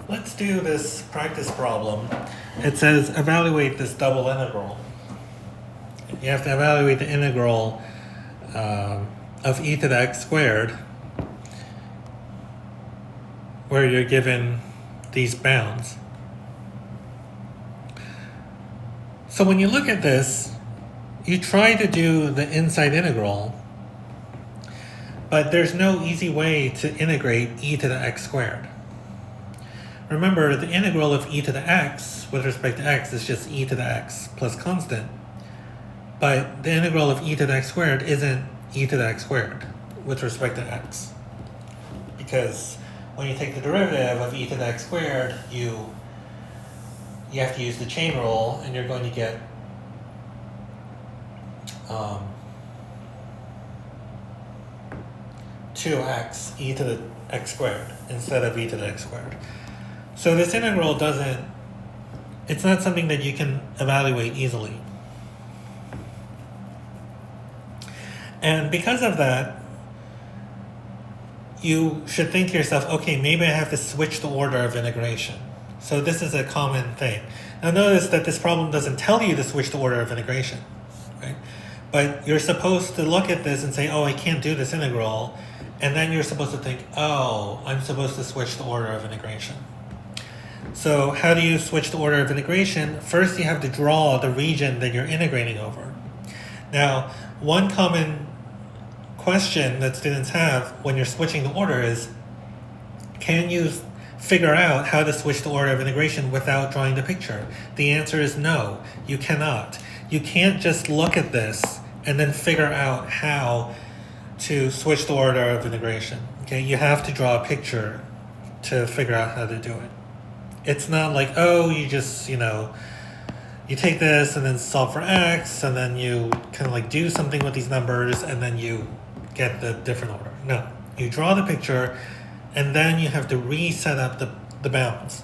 Let's do this practice problem. It says evaluate this double integral. You have to evaluate the integral of e to the x squared, where you're given these bounds. So when you look at this, you try to do the inside integral, but there's no easy way to integrate e to the x squared. Remember, the integral of e to the x with respect to x is just e to the x plus constant. But the integral of e to the x squared isn't e to the x squared with respect to x. Because when you take the derivative of e to the x squared, you have to use the chain rule, and you're going to get two x e to the x squared instead of e to the x squared. So this integral it's not something that you can evaluate easily. And because of that, you should think to yourself, okay, maybe I have to switch the order of integration. So this is a common thing. Now notice that this problem doesn't tell you to switch the order of integration, right? But you're supposed to look at this and say, oh, I can't do this integral. And then you're supposed to think, oh, I'm supposed to switch the order of integration. So how do you switch the order of integration? First, you have to draw the region that you're integrating over. Now, one common question that students have when you're switching the order is, can you figure out how to switch the order of integration without drawing the picture? The answer is no, you cannot. You can't just look at this and then figure out how to switch the order of integration. Okay, you have to draw a picture to figure out how to do it. It's not like, oh, you just, you take this and then solve for x, and then you kind of like do something with these numbers, and then you get the different order. No, you draw the picture, and then you have to reset up the bounds.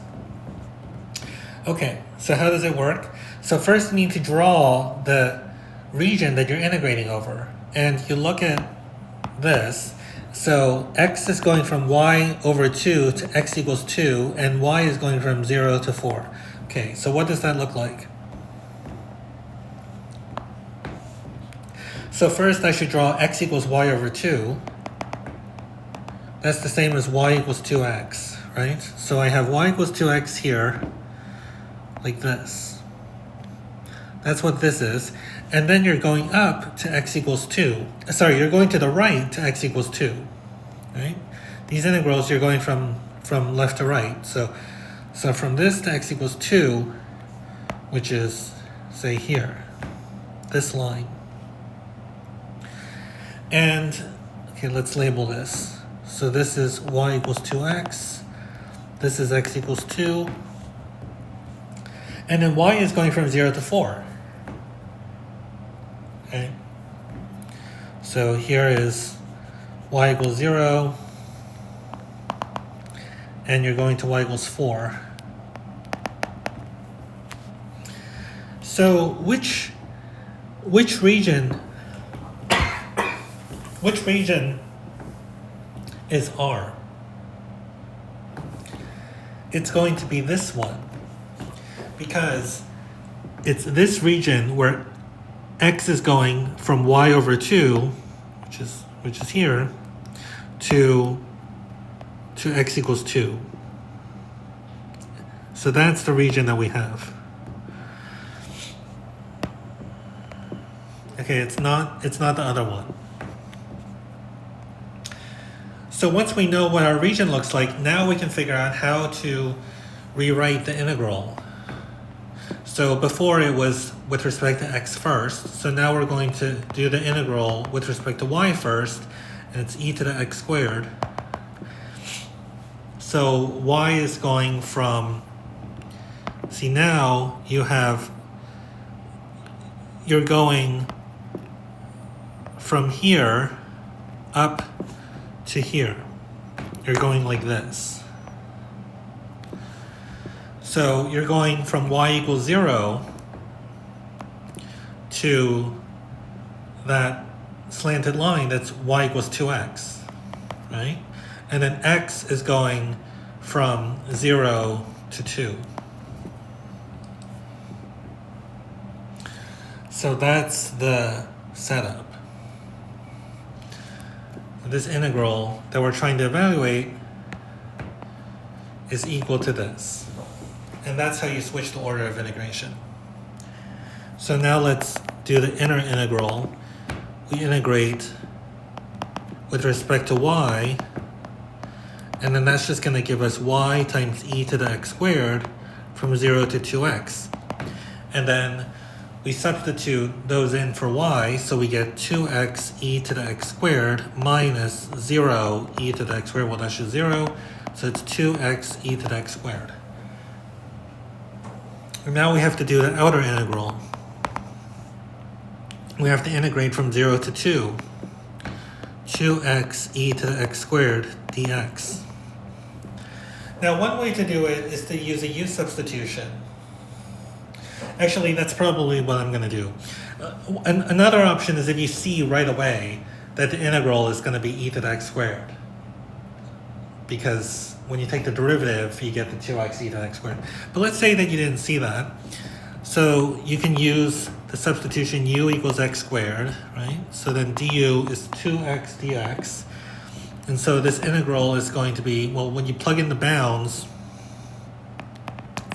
Okay, so how does it work? So first you need to draw the region that you're integrating over. And you look at this. So x is going from y over 2 to x equals 2, and y is going from 0 to 4. Okay, so what does that look like? So first I should draw x equals y over 2. That's the same as y equals 2x, right? So I have y equals 2x here, like this. That's what this is. And then you're going up to x equals 2. Sorry, you're going to the right to x equals 2, right? These integrals, you're going from left to right. So from this to x equals 2, which is, say, here, this line. And, okay, let's label this. So this is y equals 2x. This is x equals 2. And then y is going from 0 to 4. Okay. So here is y equals 0. And you're going to y equals 4. So which region is R? It's going to be this one, because it's this region where x is going from y over 2, which is here, to x equals 2. So that's the region that we have. Okay, it's not the other one. So once we know what our region looks like, now we can figure out how to rewrite the integral. So before it was with respect to x first, so now we're going to do the integral with respect to y first, and it's e to the x squared. So y is going from, see now you're going from here up to here. You're going like this. So you're going from y equals 0 to that slanted line that's y equals 2x, right? And then x is going from 0 to 2. So that's the setup. This integral that we're trying to evaluate is equal to this. And that's how you switch the order of integration. So now let's do the inner integral. We integrate with respect to y, and then that's just going to give us y times e to the x squared from 0 to 2x. And then we substitute those in for y, so we get 2x e to the x squared minus 0 e to the x squared. Well, that's just 0, so it's 2x e to the x squared. And now we have to do the outer integral. We have to integrate from 0 to 2. 2x e to the x squared dx. Now, one way to do it is to use a u substitution. Actually, that's probably what I'm going to do. Another option is if you see right away that the integral is going to be e to the x squared. Because when you take the derivative, you get the 2x e to the x squared. But let's say that you didn't see that. So you can use the substitution u equals x squared, right? So then du is 2x dx. And so this integral is going to be, well, when you plug in the bounds,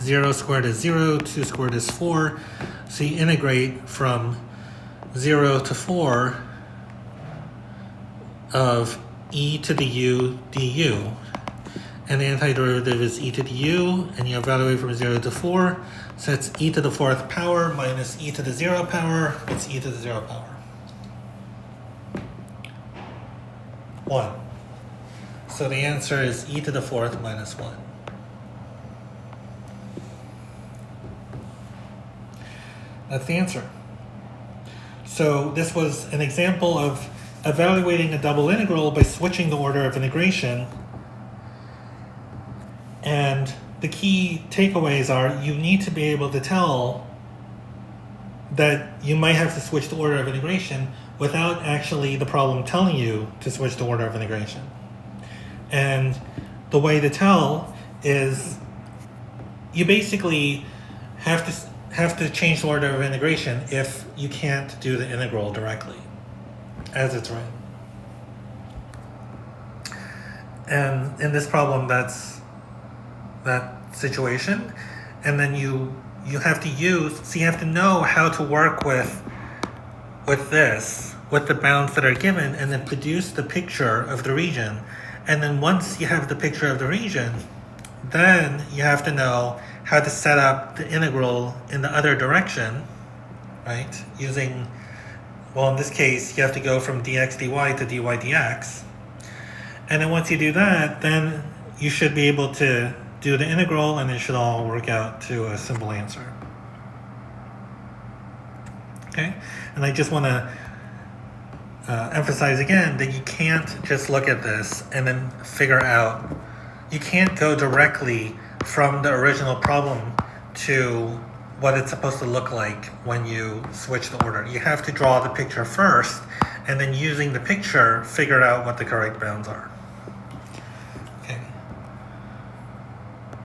0 squared is 0, 2 squared is 4. So you integrate from 0 to 4 of e to the u du. And the antiderivative is e to the u, and you evaluate from 0 to 4. So it's e to the 4th power minus e to the 0 power. It's e to the 0 power. 1. So the answer is e to the 4th minus 1. That's the answer. So this was an example of evaluating a double integral by switching the order of integration. And the key takeaways are you need to be able to tell that you might have to switch the order of integration without actually the problem telling you to switch the order of integration. And the way to tell is you basically have to change the order of integration if you can't do the integral directly as it's written. And in this problem, that's that situation. And then you have to use, so you have to know how to work with this, with the bounds that are given, and then produce the picture of the region. And then once you have the picture of the region, then you have to know how to set up the integral in the other direction, right? Using, well, in this case, you have to go from dx dy to dy dx. And then once you do that, then you should be able to do the integral, and it should all work out to a simple answer. Okay? And I just want to emphasize again that you can't just look at this and then figure out, you can't go directly from the original problem to what it's supposed to look like when you switch the order. You have to draw the picture first, and then using the picture, figure out what the correct bounds are.